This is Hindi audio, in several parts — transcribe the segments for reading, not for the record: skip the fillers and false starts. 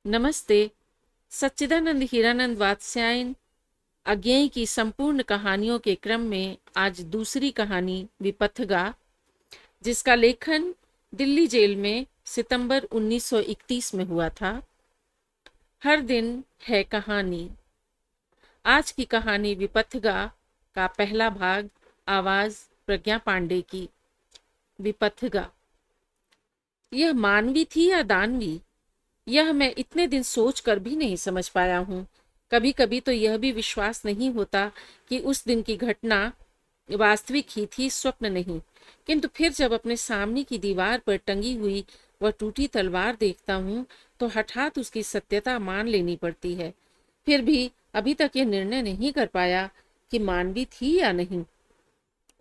नमस्ते। सच्चिदानंद हीरानंद वात्स्यायन अज्ञेय की संपूर्ण कहानियों के क्रम में आज दूसरी कहानी विपथगा, जिसका लेखन दिल्ली जेल में सितंबर 1931 में हुआ था। हर दिन है कहानी। आज की कहानी विपथगा का पहला भाग। आवाज प्रज्ञा पांडे की। विपथगा। यह मानवी थी या दानवी, यह मैं इतने दिन सोच कर भी नहीं समझ पाया हूँ। कभी कभी तो यह भी विश्वास नहीं होता कि उस दिन की घटना वास्तविक ही थी, स्वप्न नहीं। किंतु फिर जब अपने सामने की दीवार पर टंगी हुई वह टूटी तलवार देखता हूँ तो हठात उसकी सत्यता मान लेनी पड़ती है। फिर भी अभी तक यह निर्णय नहीं कर पाया कि मानवी थी या नहीं।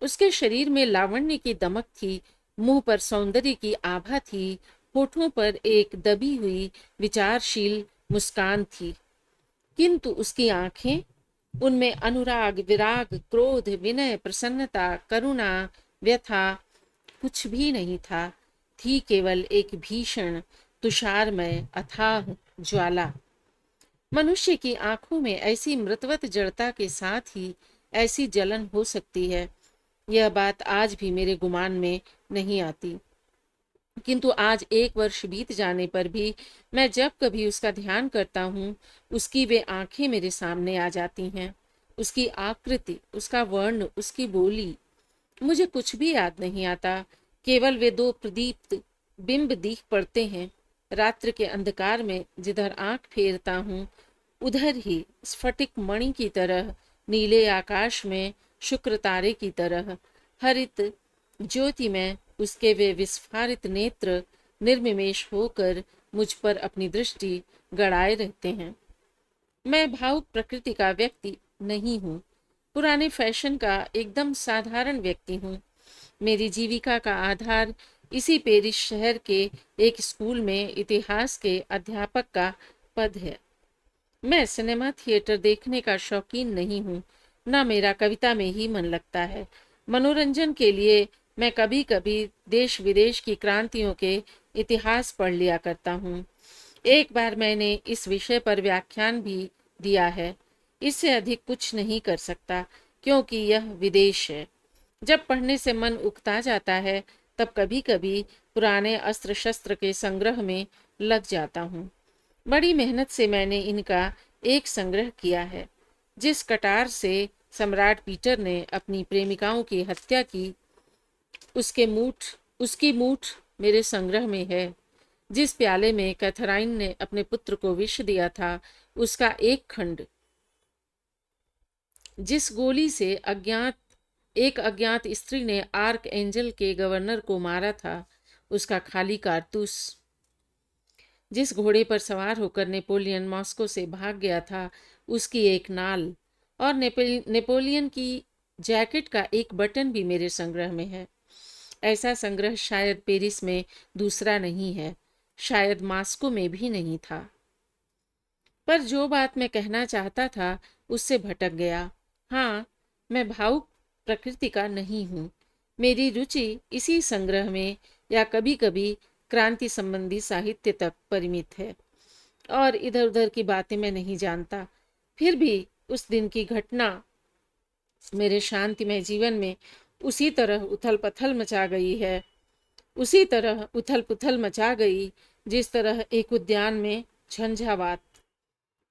उसके शरीर में लावण्य की दमक थी, मुंह पर सौंदर्य की आभा थी, होठों पर एक दबी हुई विचारशील मुस्कान थी। किंतु उसकी आंखें, उनमें अनुराग, विराग, क्रोध, विनय, प्रसन्नता, करुणा, व्यथा कुछ भी नहीं था। थी केवल एक भीषण तुषारमय अथाह ज्वाला। मनुष्य की आंखों में ऐसी मृतवत जड़ता के साथ ही ऐसी जलन हो सकती है, यह बात आज भी मेरे गुमान में नहीं आती। किंतु आज 1 वर्ष बीत जाने पर भी मैं जब कभी उसका ध्यान करता हूँ, उसकी वे आंखें मेरे सामने आ जाती हैं। उसकी आकृति, उसका वर्ण, उसकी बोली, मुझे कुछ भी याद नहीं आता। केवल वे 2 प्रदीप्त बिंब दिख पड़ते हैं। रात्र के अंधकार में जिधर आंख फेरता हूँ, उधर ही स्फटिक मणि की तरह, नीले आकाश में शुक्र तारे की तरह, हरित ज्योति में उसके वे विस्फारित नेत्र निर्निमेष होकर मुझ पर अपनी दृष्टि गड़ाए रहते हैं। मैं भावुक प्रकृति का व्यक्ति नहीं हूँ, पुराने फैशन का एकदम साधारण व्यक्ति हूँ। मेरी जीविका का आधार इसी पेरिस शहर के एक स्कूल में इतिहास के अध्यापक का पद है। मैं सिनेमा थिएटर देखने का शौकीन नहीं हूँ, न मेरा कविता में ही मन लगता है। मनोरंजन के लिए मैं कभी कभी देश विदेश की क्रांतियों के इतिहास पढ़ लिया करता हूँ। एक बार मैंने इस विषय पर व्याख्यान भी दिया है। इससे अधिक कुछ नहीं कर सकता, क्योंकि यह विदेश है। जब पढ़ने से मन उकता जाता है, तब कभी कभी पुराने अस्त्र शस्त्र के संग्रह में लग जाता हूँ। बड़ी मेहनत से मैंने इनका एक संग्रह किया है। जिस कटार से सम्राट पीटर ने अपनी प्रेमिकाओं की हत्या की, उसकी मूठ मेरे संग्रह में है। जिस प्याले में कैथराइन ने अपने पुत्र को विष दिया था, उसका एक खंड। जिस गोली से एक अज्ञात स्त्री ने आर्क एंजल के गवर्नर को मारा था, उसका खाली कारतूस। जिस घोड़े पर सवार होकर नेपोलियन मॉस्को से भाग गया था, उसकी एक नाल। और नेपोलियन की जैकेट का एक बटन भी मेरे संग्रह में है। ऐसा संग्रह शायद पेरिस में दूसरा नहीं है, शायद मॉस्को में भी नहीं था। पर जो बात मैं कहना चाहता था, उससे भटक गया। हाँ, मैं भावुक प्रकृति का नहीं हूँ। मेरी रुचि इसी संग्रह में या कभी कभी क्रांति संबंधी साहित्य तक परिमित है, और इधर उधर की बातें मैं नहीं जानता। फिर भी उस दिन की घटना मेरे शांतिमय जीवन में उसी तरह उथल पुथल मचा गई है, उसी तरह उथल पुथल मचा गई जिस तरह एक उद्यान में झंझावात।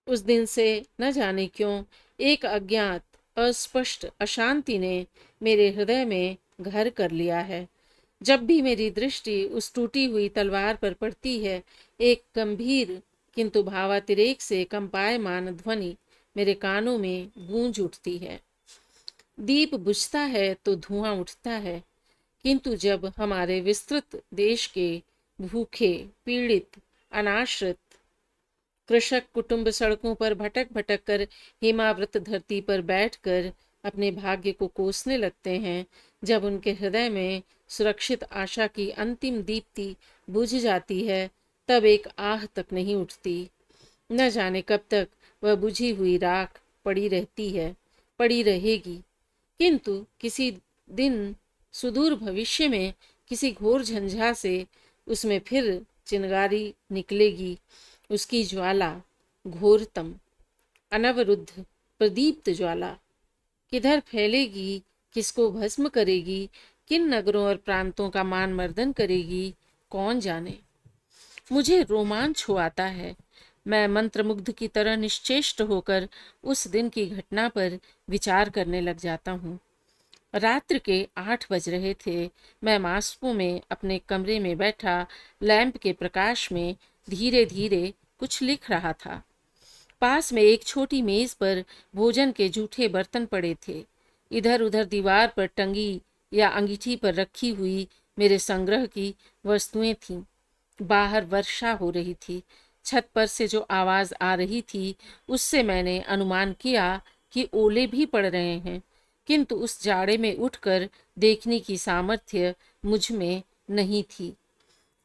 उस दिन से न जाने क्यों एक अज्ञात, अस्पष्ट अशांति ने मेरे हृदय में घर कर लिया है। जब भी मेरी दृष्टि उस टूटी हुई तलवार पर पड़ती है, एक गंभीर किंतु भावातिरेक से कंपायमान ध्वनि मेरे कानों में गूंज उठती है। दीप बुझता है तो धुआं उठता है, किंतु जब हमारे विस्तृत देश के भूखे, पीड़ित, अनाश्रित कृषक कुटुंब सड़कों पर भटक भटक कर हिमावृत धरती पर बैठकर अपने भाग्य को कोसने लगते हैं, जब उनके हृदय में सुरक्षित आशा की अंतिम दीप्ति बुझ जाती है, तब एक आह तक नहीं उठती। न जाने कब तक वह बुझी हुई राख पड़ी रहती है, पड़ी रहेगी। किंतु किसी दिन सुदूर भविष्य में किसी घोर झंझा से उसमें फिर चिंगारी निकलेगी, उसकी ज्वाला घोरतम, अनवरुद्ध प्रदीप्त ज्वाला किधर फैलेगी, किसको भस्म करेगी, किन नगरों और प्रांतों का मान मर्दन करेगी, कौन जाने। मुझे रोमांच हो आता है। मैं मंत्रमुग्ध की तरह निश्चेष्ट होकर उस दिन की घटना पर विचार करने लग जाता हूँ। रात्र के 8 बज रहे थे। मैं मास्को में अपने कमरे में बैठा लैंप के प्रकाश में धीरे धीरे कुछ लिख रहा था। पास में एक छोटी मेज पर भोजन के जूठे बर्तन पड़े थे। इधर उधर दीवार पर टंगी या अंगीठी पर रखी हुई मेरे संग्रह की वस्तुएं थीं। बाहर वर्षा हो रही थी। छत पर से जो आवाज आ रही थी उससे मैंने अनुमान किया कि ओले भी पड़ रहे हैं, किंतु उस जाड़े में उठकर देखने की सामर्थ्य मुझ में नहीं थी।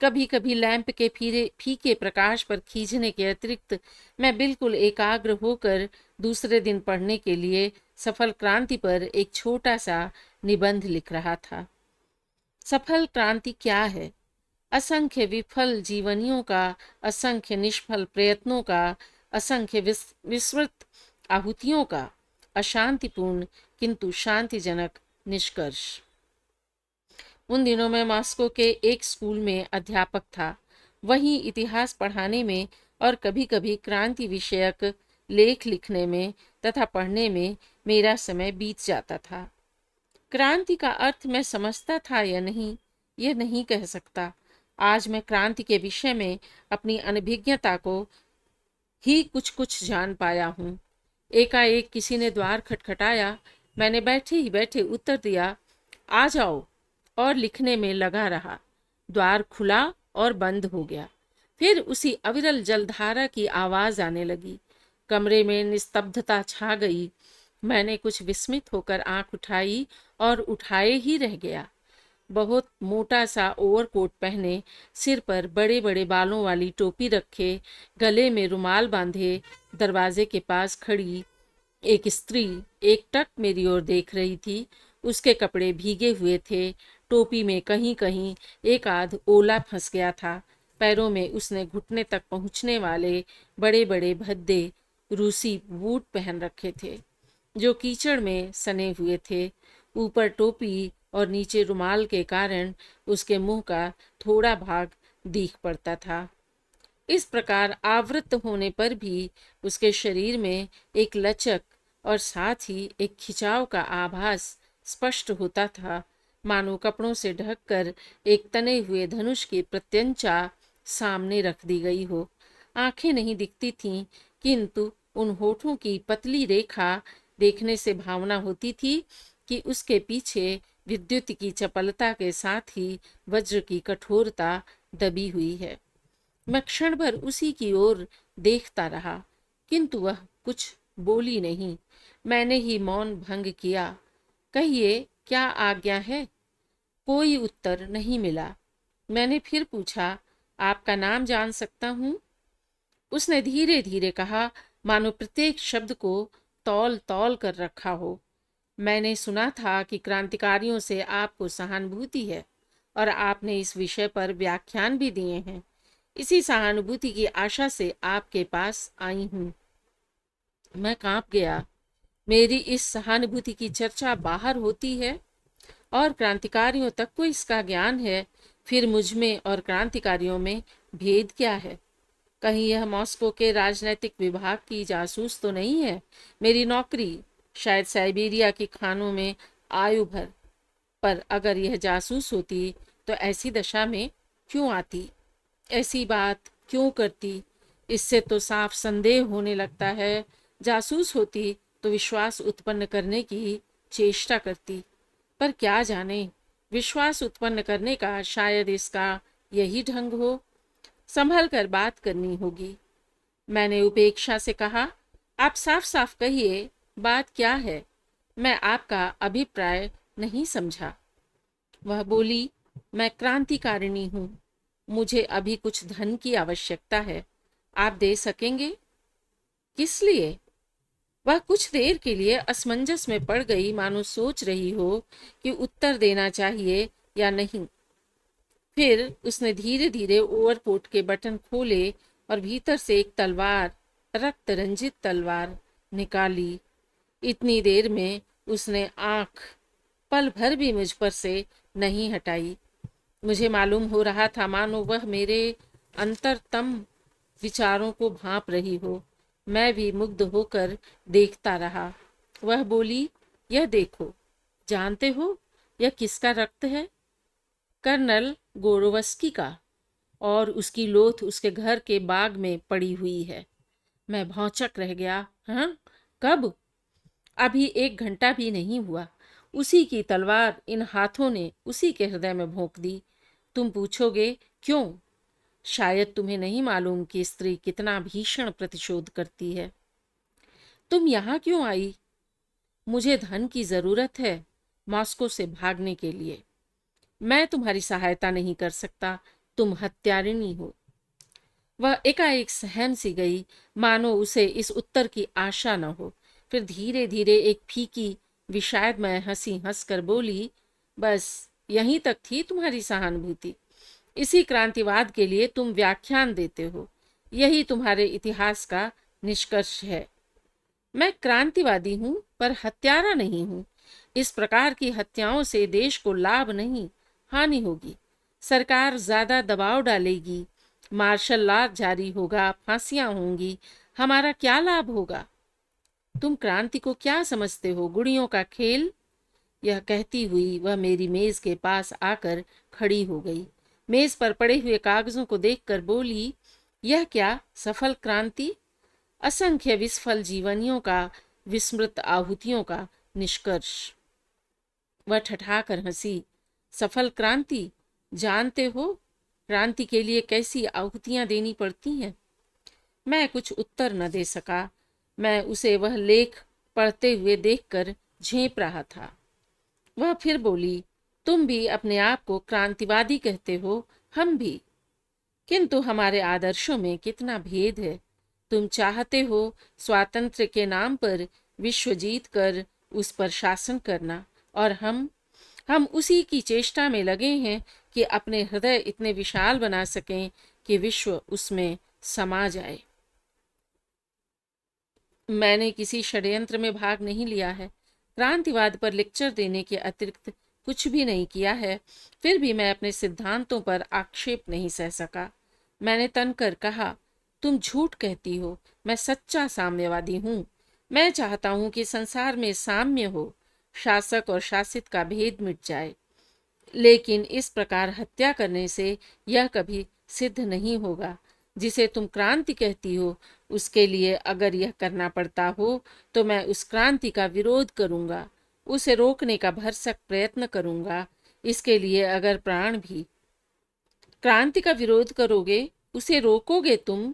कभी कभी लैंप के फीके प्रकाश पर खींचने के अतिरिक्त मैं बिल्कुल एकाग्र होकर दूसरे दिन पढ़ने के लिए सफल क्रांति पर एक छोटा सा निबंध लिख रहा था। सफल क्रांति क्या है? असंख्य विफल जीवनियों का, असंख्य निष्फल प्रयत्नों का, असंख्य विस्मृत आहुतियों का अशांतिपूर्ण किंतु शांतिजनक निष्कर्ष। उन दिनों मैं मॉस्को के एक स्कूल में अध्यापक था। वहीं इतिहास पढ़ाने में और कभी कभी क्रांति विषयक लेख लिखने में तथा पढ़ने में मेरा समय बीत जाता था। क्रांति का अर्थ मैं समझता था या नहीं, यह नहीं कह सकता। आज मैं क्रांति के विषय में अपनी अनभिज्ञता को ही कुछ कुछ जान पाया हूँ। एकाएक किसी ने द्वार खटखटाया। मैंने बैठे ही बैठे उत्तर दिया, आ जाओ, और लिखने में लगा रहा। द्वार खुला और बंद हो गया। फिर उसी अविरल जलधारा की आवाज आने लगी। कमरे में निस्तब्धता छा गई। मैंने कुछ विस्मित होकर आंख उठाई और उठाए ही रह गया। बहुत मोटा सा ओवरकोट पहने, सिर पर बड़े बड़े बालों वाली टोपी रखे, गले में रुमाल बांधे, दरवाजे के पास खड़ी एक स्त्री एकटक मेरी ओर देख रही थी। उसके कपड़े भीगे हुए थे। टोपी में कहीं कहीं एक आध ओला फंस गया था। पैरों में उसने घुटने तक पहुंचने वाले बड़े बड़े भद्दे रूसी बूट पहन रखे थे, जो कीचड़ में सने हुए थे। ऊपर टोपी और नीचे रुमाल के कारण उसके मुंह का थोड़ा भाग दिख पड़ता था। इस प्रकार आवृत होने पर भी उसके शरीर में एक लचक और साथ ही एक खिंचाव का आभास स्पष्ट होता था, मानो कपड़ों से ढककर एक तने हुए धनुष की प्रत्यंचा सामने रख दी गई हो। आंखें नहीं दिखती थीं, किंतु उन होठों की पतली रेखा देखने से भावना होती थी कि उसके पीछे विद्युत की चपलता के साथ ही वज्र की कठोरता दबी हुई है। मैं क्षण भर उसी की ओर देखता रहा, किंतु वह कुछ बोली नहीं। मैंने ही मौन भंग किया। कहिए, क्या आज्ञा है? कोई उत्तर नहीं मिला। मैंने फिर पूछा, आपका नाम जान सकता हूँ? उसने धीरे धीरे कहा, मानो प्रत्येक शब्द को तौल तौल कर रखा हो। मैंने सुना था कि क्रांतिकारियों से आपको सहानुभूति है और आपने इस विषय पर व्याख्यान भी दिए हैं। इसी सहानुभूति की आशा से आपके पास आई हूँ। मैं कांप गया। मेरी इस सहानुभूति की चर्चा बाहर होती है और क्रांतिकारियों तक को इसका ज्ञान है, फिर मुझ में और क्रांतिकारियों में भेद क्या है? कहीं यह मॉस्को के राजनैतिक विभाग की जासूस तो नहीं है? मेरी नौकरी शायद साइबेरिया के खानों में आयु भर, पर अगर यह जासूस होती तो ऐसी दशा में क्यों आती, ऐसी बात क्यों करती? इससे तो साफ संदेह होने लगता है। जासूस होती तो विश्वास उत्पन्न करने की चेष्टा करती, पर क्या जाने, विश्वास उत्पन्न करने का शायद इसका यही ढंग हो। संभल कर बात करनी होगी। मैंने उपेक्षा से कहा, आप साफ साफ कहिए, बात क्या है? मैं आपका अभिप्राय नहीं समझा। वह बोली, मैं क्रांतिकारिणी हूँ। मुझे अभी कुछ धन की आवश्यकता है। आप दे सकेंगे? किस लिए? वह कुछ देर के लिए असमंजस में पड़ गई, मानो सोच रही हो कि उत्तर देना चाहिए या नहीं। फिर उसने धीरे धीरे ओवरकोट के बटन खोले और भीतर से एक तलवार, रक्त रंजित तलवार निकाली। इतनी देर में उसने आंख पल भर भी मुझ पर से नहीं हटाई। मुझे मालूम हो रहा था मानो वह मेरे अंतरतम विचारों को भांप रही हो। मैं भी मुग्ध होकर देखता रहा। वह बोली, यह देखो, जानते हो यह किसका रक्त है? कर्नल गोरोवस्की का, और उसकी लोथ उसके घर के बाग में पड़ी हुई है। मैं भौंचक रह गया। हाँ, कब? अभी 1 घंटा भी नहीं हुआ। उसी की तलवार इन हाथों ने उसी के हृदय में भोंक दी। तुम पूछोगे क्यों? शायद तुम्हें नहीं मालूम कि स्त्री कितना भीषण प्रतिशोध करती है। तुम यहाँ क्यों आई? मुझे धन की जरूरत है मॉस्को से भागने के लिए। मैं तुम्हारी सहायता नहीं कर सकता, तुम हत्यारिणी हो। वह एकाएक सहम सी गई, मानो उसे इस उत्तर की आशा न हो। फिर धीरे धीरे एक फीकी विषादमय हंसी हंसकर बोली, बस यहीं तक थी तुम्हारी सहानुभूति। इसी क्रांतिवाद के लिए तुम व्याख्यान देते हो। यही तुम्हारे इतिहास का निष्कर्ष है। मैं क्रांतिवादी हूं, पर हत्यारा नहीं हूं। इस प्रकार की हत्याओं से देश को लाभ नहीं, हानि होगी। सरकार ज्यादा दबाव डालेगी, मार्शल लॉ जारी होगा, फांसियां होंगी। हमारा क्या लाभ होगा? तुम क्रांति को क्या समझते हो? गुड़ियों का खेल? यह कहती हुई वह मेरी मेज के पास आकर खड़ी हो गई। मेज पर पड़े हुए कागजों को देखकर बोली, यह क्या? सफल क्रांति? असंख्य विस्फल जीवनियों का, विस्मृत आहुतियों का निष्कर्ष। वह ठठाकर हंसी। सफल क्रांति? जानते हो क्रांति के लिए कैसी आहुतियां देनी पड़ती हैं? मैं कुछ उत्तर न दे सका। मैं उसे वह लेख पढ़ते हुए देखकर झेंप रहा था। वह फिर बोली, तुम भी अपने आप को क्रांतिवादी कहते हो, हम भी, किंतु हमारे आदर्शों में कितना भेद है। तुम चाहते हो स्वातंत्र्य के नाम पर विश्व जीत कर उस पर शासन करना, और हम उसी की चेष्टा में लगे हैं कि अपने हृदय इतने विशाल बना सकें कि विश्व उसमें समा जाए। मैंने किसी षड्यंत्र में भाग नहीं लिया है, क्रांतिवाद पर लेक्चर देने के अतिरिक्त कुछ भी नहीं किया है। फिर भी मैं अपने सिद्धांतों पर आक्षेप नहीं सह सका। मैंने तनकर कहा, तुम झूठ कहती हो। मैं सच्चा साम्यवादी हूँ। मैं चाहता हूँ कि संसार में साम्य हो, शासक और शासित का भेद मिट जाए। लेकिन इस प्रकार हत्या करने से यह कभी सिद्ध नहीं होगा। जिसे तुम क्रांति कहती हो, उसके लिए अगर यह करना पड़ता हो तो मैं उस क्रांति का विरोध करूंगा, उसे रोकने का भरसक प्रयत्न करूंगा। इसके लिए अगर प्राण भी। क्रांति का विरोध करोगे, उसे रोकोगे तुम?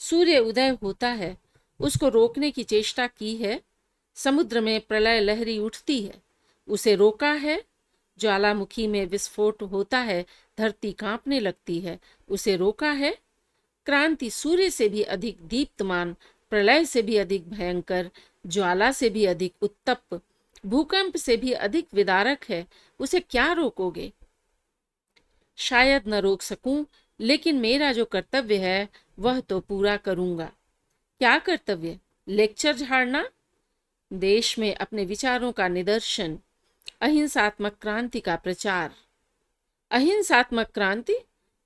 सूर्य उदय होता है, उसको रोकने की चेष्टा की है। समुद्र में प्रलय लहरी उठती है, उसे रोका है। ज्वालामुखी में विस्फोट होता है, धरती कांपने लगती है, उसे रोका है। क्रांति सूर्य से भी अधिक दीप्तमान, प्रलय से भी अधिक भयंकर, ज्वाला से भी अधिक उत्तप्त, भूकंप से भी अधिक विदारक है, उसे क्या रोकोगे? शायद न रोक सकूं, लेकिन मेरा जो कर्तव्य है वह तो पूरा करूंगा। क्या कर्तव्य? लेक्चर झाड़ना? देश में अपने विचारों का निदर्शन, अहिंसात्मक क्रांति का प्रचार। अहिंसात्मक क्रांति?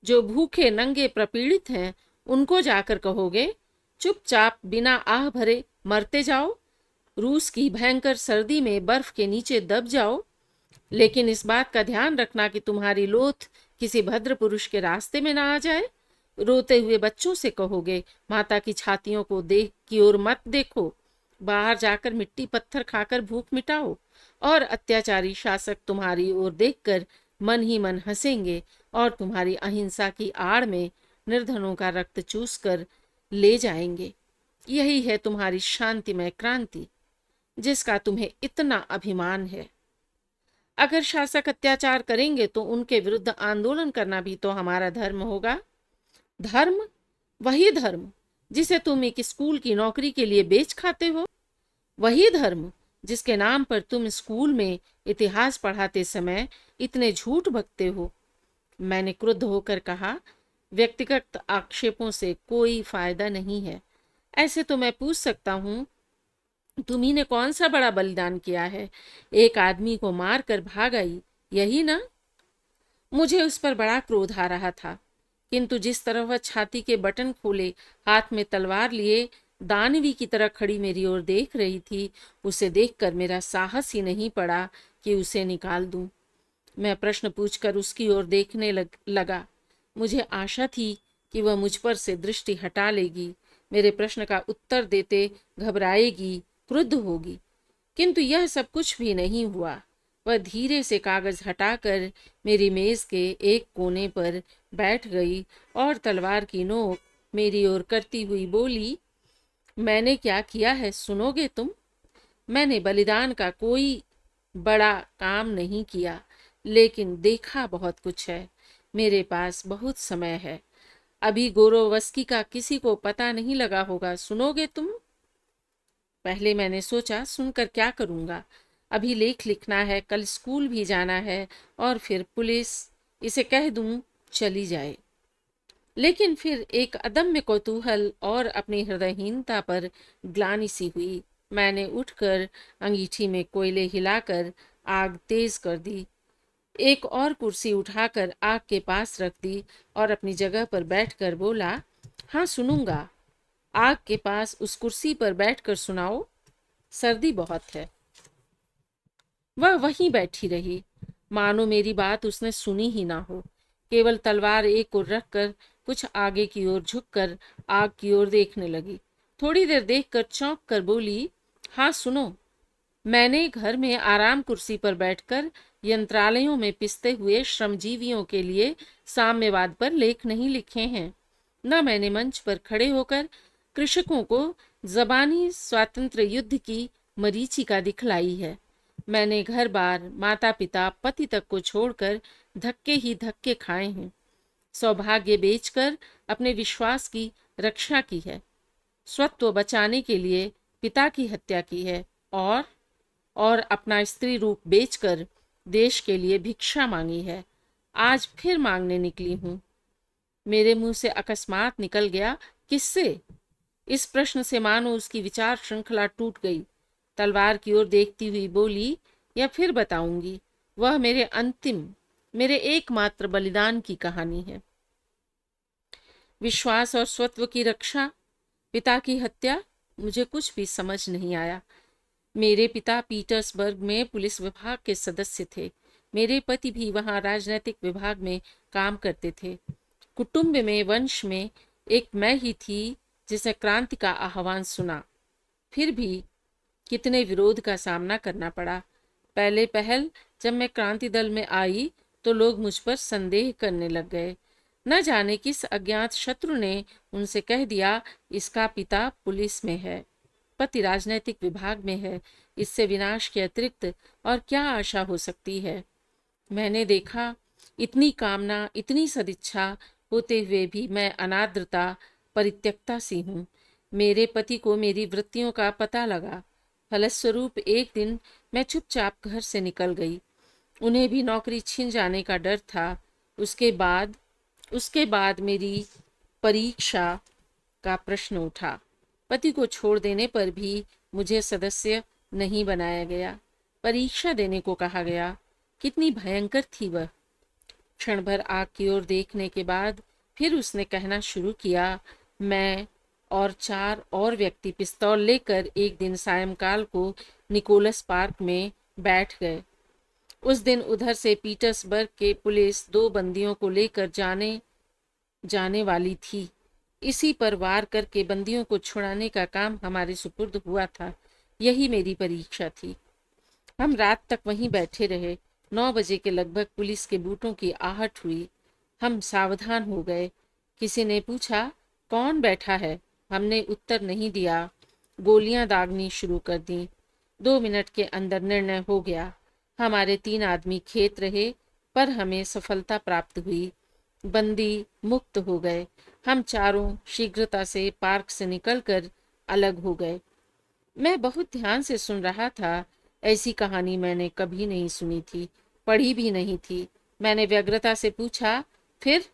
जो भूखे नंगे प्रपीड़ित हैं उनको जाकर कहोगे, चुपचाप बिना आह भरे मरते जाओ, रूस की भयंकर सर्दी में बर्फ के नीचे दब जाओ। लेकिन इस बात का ध्यान रखना कि तुम्हारी लोथ किसी भद्र पुरुष के रास्ते में ना आ जाए। रोते हुए बच्चों से कहोगे, माता की छातियों को देख की ओर मत देखो, बाहर जाकर मिट्टी पत्थर खाकर भूख मिटाओ। और अत्याचारी शासक तुम्हारी ओर देखकर मन ही मन हंसेंगे और तुम्हारी अहिंसा की आड़ में निर्धनों का रक्त चूस कर ले जाएंगे। यही है तुम्हारी शांतिमय क्रांति, जिसका तुम्हें इतना अभिमान है। अगर शासक अत्याचार करेंगे तो उनके विरुद्ध आंदोलन करना भी तो हमारा धर्म होगा। धर्म? वही धर्म जिसे तुम एक स्कूल की नौकरी के लिए बेच खाते हो, वही धर्म जिसके नाम पर तुम स्कूल में इतिहास पढ़ाते समय इतने झूठ बकते हो। मैंने क्रुद्ध होकर कहा, व्यक्तिगत आक्षेपों से कोई फायदा नहीं है। ऐसे तो मैं पूछ सकता हूँ, तुम्ही ने कौन सा बड़ा बलिदान किया है? एक आदमी को मार कर भाग आई, यही ना? मुझे उस पर बड़ा क्रोध आ रहा था, किंतु जिस तरह वह छाती के बटन खोले, हाथ में तलवार लिए, दानवी की तरह खड़ी मेरी ओर देख रही थी, उसे देखकर मेरा साहस ही नहीं पड़ा कि उसे निकाल दूं। मैं प्रश्न पूछकर उसकी ओर देखने लगा। मुझे आशा थी कि वह मुझ पर से दृष्टि हटा लेगी, मेरे प्रश्न का उत्तर देते घबराएगी, क्रुद्ध होगी, किंतु यह सब कुछ भी नहीं हुआ। वह धीरे से कागज हटाकर मेरी मेज के एक कोने पर बैठ गई और तलवार की नोक मेरी ओर करती हुई बोली, मैंने क्या किया है सुनोगे तुम? मैंने बलिदान का कोई बड़ा काम नहीं किया, लेकिन देखा बहुत कुछ है। मेरे पास बहुत समय है। अभी गोरोवस्की का किसी को पता नहीं लगा होगा, सुनोगे तुम? पहले मैंने सोचा सुनकर क्या करूंगा, अभी लेख लिखना है, कल स्कूल भी जाना है और फिर पुलिस, इसे कह दूं चली जाए। लेकिन फिर एक अदम्य कौतूहल और अपनी हृदयहीनता पर ग्लानि सी हुई। मैंने उठकर अंगीठी में कोयले हिलाकर आग तेज कर दी, एक और कुर्सी उठाकर आग के पास रख दी और अपनी जगह पर बैठकर बोला, हाँ सुनूंगा। आग के पास उस कुर्सी पर बैठकर सुनाओ, सर्दी बहुत है। वह वहीं बैठी रही, मानो मेरी बात उसने सुनी ही ना हो। केवल तलवार एक ओर रखकर कुछ आगे की ओर झुककर आग की ओर देखने लगी। थोड़ी देर देखकर चौंक कर बोली, हाँ सुनो, मैंने घर में आराम कुर्सी पर बैठकर यंत्रालयों में पिसते हुए श्रमजीवियों के लिए साम्यवाद पर लेख नहीं लिखे हैं, न मैंने मंच पर खड़े होकर कृषकों को जबानी स्वातंत्र्य युद्ध की मरीचिका दिखलाई है। मैंने घर बार, माता पिता, पति तक को छोड़कर धक्के ही धक्के खाए हैं, सौभाग्य बेचकर अपने विश्वास की रक्षा की है, स्वत्व बचाने के लिए पिता की हत्या की है और अपना स्त्री रूप बेचकर देश के लिए भिक्षा मांगी है। आज फिर मांगने निकली हूँ। मेरे मुंह से अकस्मात निकल गया, किससे? इस प्रश्न से मानो उसकी विचार श्रृंखला टूट गई। तलवार की ओर देखती हुई बोली, या फिर बताऊंगी, वह मेरे एकमात्र बलिदान की कहानी है। विश्वास और स्वत्व की रक्षा, पिता की हत्या, मुझे कुछ भी समझ नहीं आया। मेरे पिता पीटर्सबर्ग में पुलिस विभाग के सदस्य थे, मेरे पति भी वहां राजनैतिक विभाग में काम करते थे। कुटुंब में, वंश में एक मैं ही थी जिसे क्रांति का आह्वान सुना। फिर भी कितने विरोध का सामना करना पड़ा। पहल जब मैं क्रांति दल में आई तो लोग मुझ पर संदेह करने लग गए। न जाने किस अज्ञात शत्रु ने उनसे कह दिया, इसका पिता पुलिस में है, पति राजनैतिक विभाग में है, इससे विनाश के अतिरिक्त और क्या आशा हो सकती है। मैंने देखा, इतनी कामना, इतनी सदिच्छा होते हुए भी मैं अनाद्रता, परित्यक्ता सी हूँ। मेरे पति को मेरी वृत्तियों का पता लगा। फलस्वरूप एक दिन मैं चुपचाप घर से निकल गई। उन्हें भी नौकरी छिन जाने का डर था। उसके बाद मेरी परीक्षा का प्रश्न उठा। पति को छोड़ देने पर भी मुझे सदस्य नहीं बनाया गया, परीक्षा देने को कहा गया। कितनी भयंकर थी वह। क्षण भर आग की ओर देखने के बाद फिर उसने कहना शुरू किया। मैं और 4 और व्यक्ति पिस्तौल लेकर एक दिन सायंकाल को निकोलस पार्क में बैठ गए। उस दिन उधर से पीटर्सबर्ग के पुलिस 2 बंदियों को लेकर जाने वाली थी। इसी पर वार करके बंदियों को छुड़ाने का काम हमारे सुपुर्द हुआ था। यही मेरी परीक्षा थी। हम रात तक वहीं बैठे रहे। 9 बजे के लगभग पुलिस के बूटों की आहट हुई। हम सावधान हो गए। किसी ने पूछा, कौन बैठा है? हमने उत्तर नहीं दिया। गोलियां दागनी शुरू कर दी। 2 मिनट के अंदर निर्णय हो गया। हमारे 3 आदमी खेत रहे, पर हमें सफलता प्राप्त हुई। बंदी मुक्त हो गए। हम चारों शीघ्रता से पार्क से निकलकर अलग हो गए। मैं बहुत ध्यान से सुन रहा था। ऐसी कहानी मैंने कभी नहीं सुनी थी, पढ़ी भी नहीं थी। मैंने व्यग्रता से पूछा, फिर?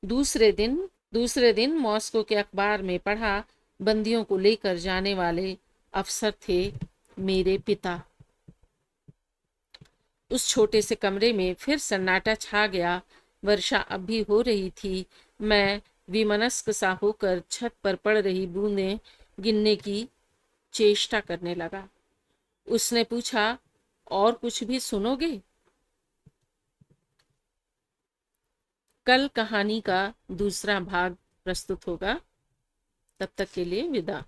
दूसरे दिन मॉस्को के अखबार में पढ़ा, बंदियों को लेकर जाने वाले अफसर थे मेरे पिता। उस छोटे से कमरे में फिर सन्नाटा छा गया। वर्षा अब भी हो रही थी। मैं विमनस्क सा होकर छत पर पड़ रही बूंदें गिनने की चेष्टा करने लगा। उसने पूछा, और कुछ भी सुनोगे? कल कहानी का दूसरा भाग प्रस्तुत होगा। तब तक के लिए विदा।